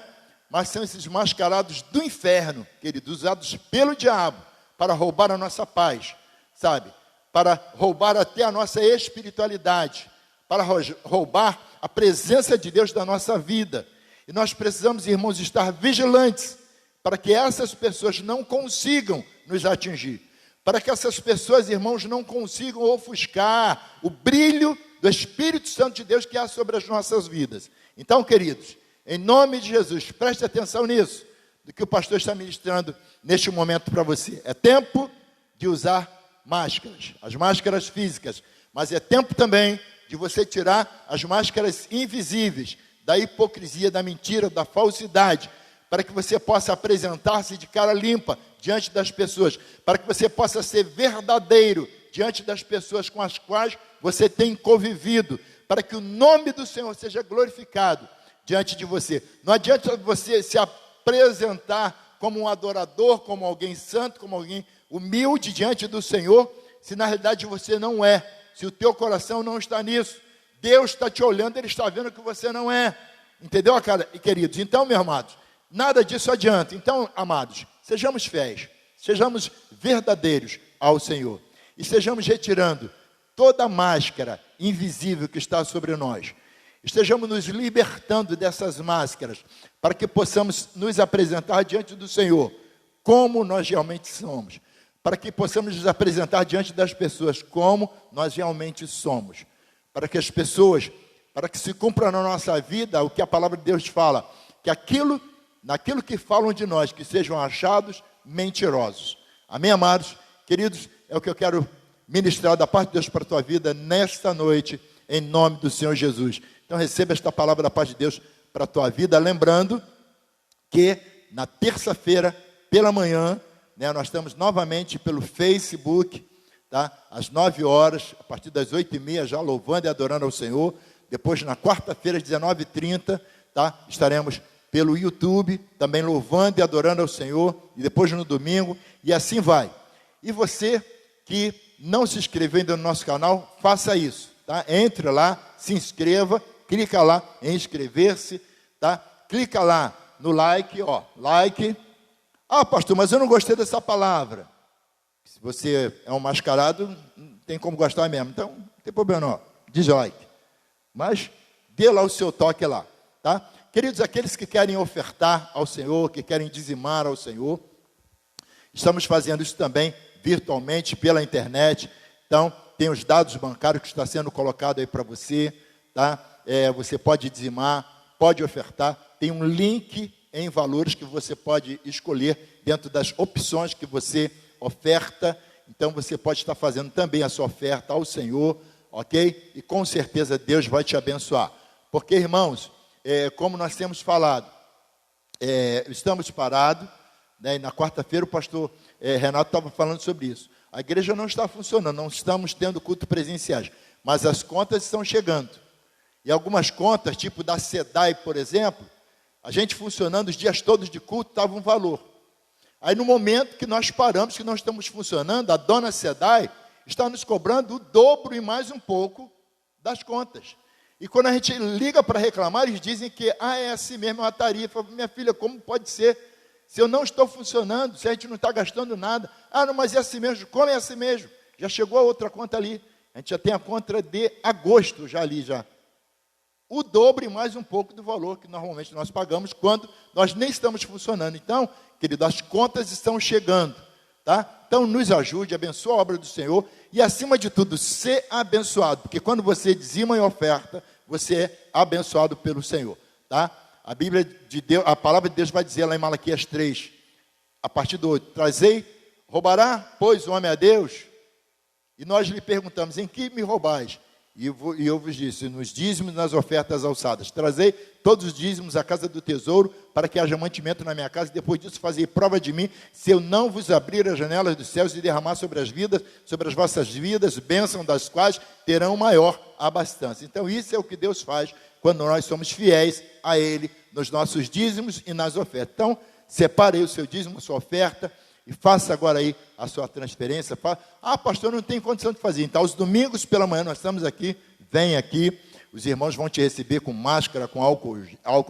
Mas são esses mascarados do inferno, queridos, usados pelo diabo para roubar a nossa paz, sabe? Para roubar até a nossa espiritualidade, para roubar a presença de Deus da nossa vida. E nós precisamos, irmãos, estar vigilantes para que essas pessoas não consigam nos atingir, para que essas pessoas, irmãos, não consigam ofuscar o brilho do Espírito Santo de Deus que há sobre as nossas vidas. Então, queridos, em nome de Jesus, preste atenção nisso, do que o pastor está ministrando neste momento para você. É tempo de usar máscaras, as máscaras físicas, mas é tempo também de você tirar as máscaras invisíveis, da hipocrisia, da mentira, da falsidade, para que você possa apresentar-se de cara limpa diante das pessoas, para que você possa ser verdadeiro diante das pessoas com as quais você tem convivido, para que o nome do Senhor seja glorificado diante de você. Não adianta você se apresentar como um adorador, como alguém santo, como alguém humilde diante do Senhor, se na realidade você não é, se o teu coração não está nisso. Deus está te olhando, Ele está vendo que você não é. Entendeu, cara e queridos? Então, meus amados, nada disso adianta. Então, amados, sejamos fiéis, sejamos verdadeiros ao Senhor. E sejamos retirando toda a máscara invisível que está sobre nós. Estejamos nos libertando dessas máscaras, para que possamos nos apresentar diante do Senhor, como nós realmente somos. Para que possamos nos apresentar diante das pessoas, como nós realmente somos. Para que as pessoas, para que se cumpra na nossa vida o que a palavra de Deus fala, que naquilo que falam de nós, que sejam achados mentirosos. Amém, amados? Queridos, é o que eu quero ministrar da parte de Deus para a tua vida nesta noite, em nome do Senhor Jesus. Então receba esta palavra da parte de Deus para a tua vida, lembrando que na terça-feira, pela manhã, né, nós estamos novamente pelo Facebook, tá? Às 9 horas, a partir das 8h30, já louvando e adorando ao Senhor. Depois, na quarta-feira, às 19h30, tá? Estaremos pelo YouTube, também louvando e adorando ao Senhor. E depois no domingo, e assim vai. E você que não se inscreveu ainda no nosso canal, faça isso, tá? Entre lá, se inscreva, clica lá em inscrever-se, tá? Clica lá no like, ó, like. Ah, pastor, mas eu não gostei dessa palavra. Se você é um mascarado, não tem como gostar mesmo. Então, não tem problema não, dislike. Mas dê lá o seu toque lá, tá? Queridos, aqueles que querem ofertar ao Senhor, que querem dizimar ao Senhor, estamos fazendo isso também virtualmente pela internet. Então, tem os dados bancários que está sendo colocado aí para você, tá? Você pode dizimar, pode ofertar. Tem um link em valores que você pode escolher dentro das opções que você oferta. Então, você pode estar fazendo também a sua oferta ao Senhor, ok? E com certeza Deus vai te abençoar. Porque, irmãos, como nós temos falado, estamos parados, né? E na quarta-feira o pastor Renato estava falando sobre isso. A igreja não está funcionando, não estamos tendo culto presenciais, mas as contas estão chegando. E algumas contas, tipo da SEDAI, por exemplo, a gente funcionando os dias todos de culto, estava um valor. Aí no momento que nós paramos, que não estamos funcionando, a dona SEDAI está nos cobrando o dobro e mais um pouco das contas. E quando a gente liga para reclamar, eles dizem que é assim mesmo, é uma tarifa. Minha filha, como pode ser? Se eu não estou funcionando, se a gente não está gastando nada. Não, mas é assim mesmo. Como é assim mesmo? Já chegou a outra conta ali. A gente já tem a conta de agosto já ali já. O dobro e mais um pouco do valor que normalmente nós pagamos quando nós nem estamos funcionando. Então, querido, as contas estão chegando, tá? Então, nos ajude, abençoe a obra do Senhor e, acima de tudo, ser abençoado. Porque quando você dizima e oferta, você é abençoado pelo Senhor, tá? A Bíblia de Deus, a palavra de Deus vai dizer lá em Malaquias 3, a partir do 8, roubará, pois, o homem a Deus? E nós lhe perguntamos, em que me roubais? E eu vos disse, nos dízimos e nas ofertas alçadas. Trazei todos os dízimos à casa do tesouro, para que haja mantimento na minha casa, e depois disso fazei prova de mim, se eu não vos abrir as janelas dos céus e derramar sobre as vossas vidas, bênção das quais terão maior abastança. Então isso é o que Deus faz, quando nós somos fiéis a Ele, nos nossos dízimos e nas ofertas. Então, separe aí o seu dízimo, a sua oferta, e faça agora aí a sua transferência. Pastor, não tem condição de fazer. Então, aos domingos pela manhã, nós estamos aqui, vem aqui, os irmãos vão te receber com máscara, com álcool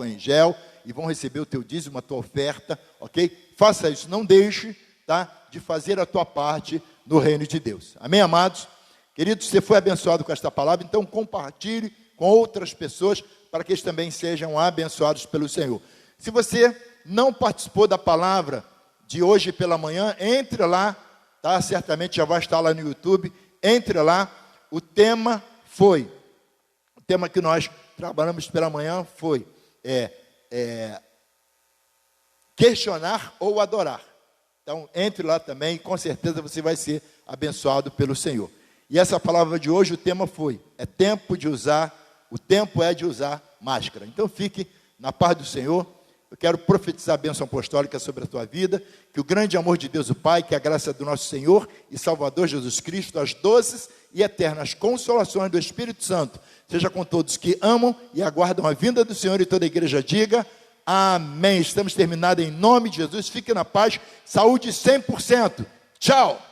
em gel, e vão receber o teu dízimo, a tua oferta, ok? Faça isso, não deixe, tá, de fazer a tua parte no reino de Deus. Amém, amados? Queridos, você foi abençoado com esta palavra, então compartilhe com outras pessoas, para que eles também sejam abençoados pelo Senhor. Se você não participou da palavra de hoje pela manhã, entre lá, tá? Certamente já vai estar lá no YouTube, entre lá. O tema que nós trabalhamos pela manhã foi questionar ou adorar. Então, entre lá também, e com certeza você vai ser abençoado pelo Senhor. E essa palavra de hoje, o tema foi, o tempo é de usar máscara. Então, fique na paz do Senhor. Eu quero profetizar a bênção apostólica sobre a tua vida, que o grande amor de Deus o Pai, que a graça do nosso Senhor e Salvador Jesus Cristo, as doces e eternas consolações do Espírito Santo, seja com todos que amam e aguardam a vinda do Senhor, e toda a igreja diga, amém. Estamos terminados em nome de Jesus, fique na paz, saúde 100%. Tchau!